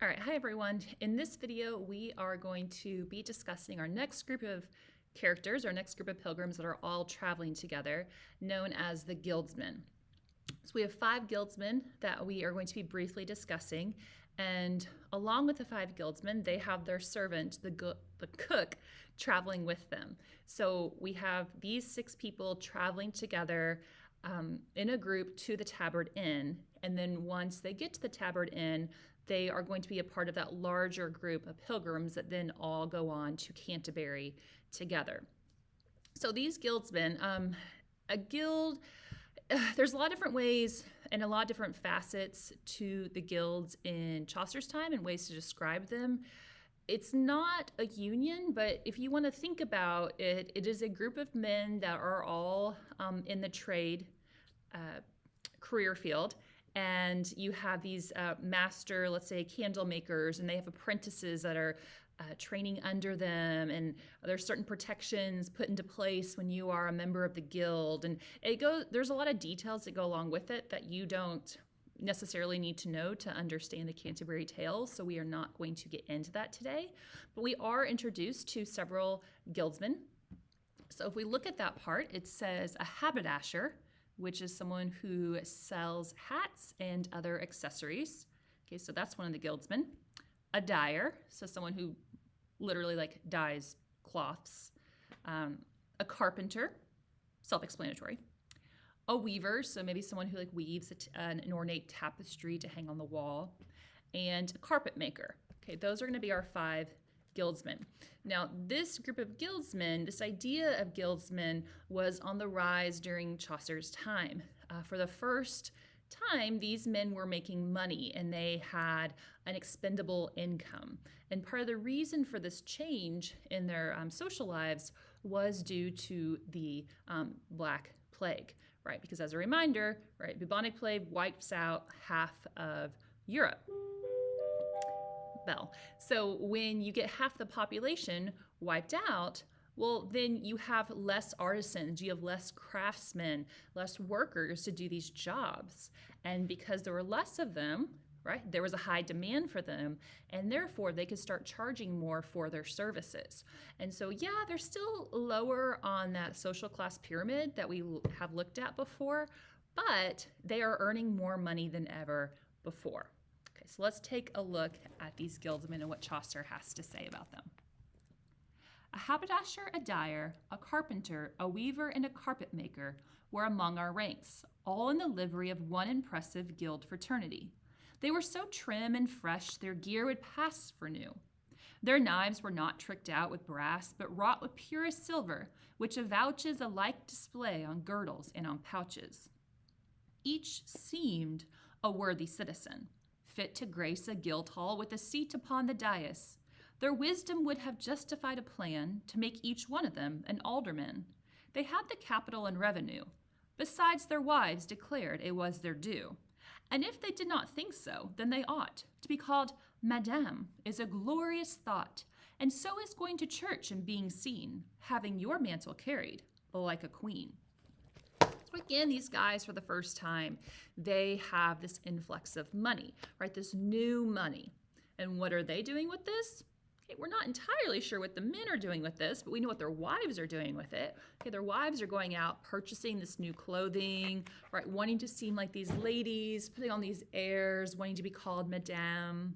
All right, hi everyone. In this video, we are going to be discussing our next group of characters, our next group of pilgrims that are all traveling together, known as the Guildsmen. So we have 5 Guildsmen that we are going to be briefly discussing, and along with the 5 Guildsmen, they have their servant, the cook, traveling with them. So we have these 6 people traveling together in a group to the Tabard Inn, and then once they get to the Tabard Inn, they are going to be a part of that larger group of pilgrims that then all go on to Canterbury together. So these guildsmen, a guild, there's a lot of different ways and a lot of different facets to the guilds in Chaucer's time and ways to describe them. It's not a union, but if you want to think about it, it is a group of men that are all in the trade career field. And you have these master, let's say, candle makers, and they have apprentices that are training under them, and there's certain protections put into place when you are a member of the guild. And there's a lot of details that go along with it that you don't necessarily need to know to understand the Canterbury Tales, so we are not going to get into that today. But we are introduced to several guildsmen. So if we look at that part, it says a haberdasher, which is someone who sells hats and other accessories. Okay, so that's one of the guildsmen. A dyer, so someone who literally dyes cloths. A carpenter, self-explanatory. A weaver, so maybe someone who weaves an ornate tapestry to hang on the wall. And a carpet maker. Okay, those are going to be our 5 guildsmen. Now, this group of guildsmen, this idea of guildsmen was on the rise during Chaucer's time. For the first time, these men were making money and they had an expendable income. And part of the reason for this change in their social lives was due to the Black Plague, right? Because as a reminder, right, bubonic plague wipes out half of Europe. So when you get half the population wiped out, well, then you have less artisans, you have less craftsmen, less workers to do these jobs. And because there were less of them, right, there was a high demand for them, and therefore they could start charging more for their services. And so, yeah, they're still lower on that social class pyramid that we have looked at before, but they are earning more money than ever before. So let's take a look at these guildsmen and what Chaucer has to say about them. A haberdasher, a dyer, a carpenter, a weaver, and a carpet maker were among our ranks, all in the livery of one impressive guild fraternity. They were so trim and fresh their gear would pass for new. Their knives were not tricked out with brass, but wrought with purest silver, which avouches a like display on girdles and on pouches. Each seemed a worthy citizen, fit to grace a guild hall with a seat upon the dais. Their wisdom would have justified a plan to make each one of them an alderman. They had the capital and revenue. Besides, their wives declared it was their due. And if they did not think so, then they ought. To be called Madame is a glorious thought, and so is going to church and being seen, having your mantle carried, like a queen. So again, these guys, for the first time, they have this influx of money, right? This new money. And what are they doing with this? Okay, we're not entirely sure what the men are doing with this, but we know what their wives are doing with it. Okay, their wives are going out, purchasing this new clothing, right? Wanting to seem like these ladies, putting on these airs, wanting to be called Madame.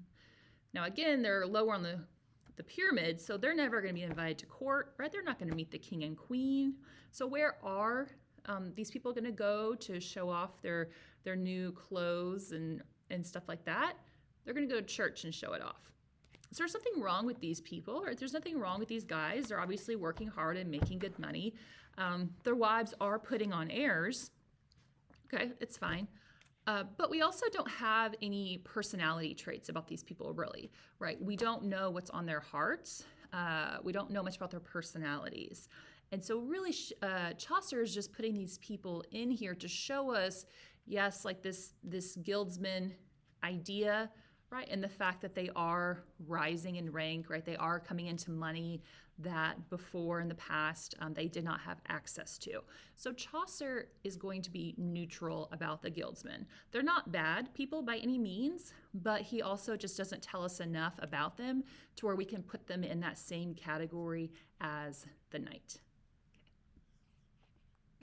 Now, again, they're lower on the pyramid, so they're never going to be invited to court, right? They're not going to meet the king and queen. So where are these people are going to go to show off their new clothes and stuff like that? They're going to go to church and show it off. So there's something wrong with these people, right? There's nothing wrong with these guys. They're obviously working hard and making good money. Their wives are putting on airs. Okay, it's fine. But we also don't have any personality traits about these people, really, right? We don't know what's on their hearts. We don't know much about their personalities. And so really, Chaucer is just putting these people in here to show us, yes, like this guildsman idea, right? And the fact that they are rising in rank, right? They are coming into money that before in the past they did not have access to. So Chaucer is going to be neutral about the Guildsmen. They're not bad people by any means, but he also just doesn't tell us enough about them to where we can put them in that same category as the knight.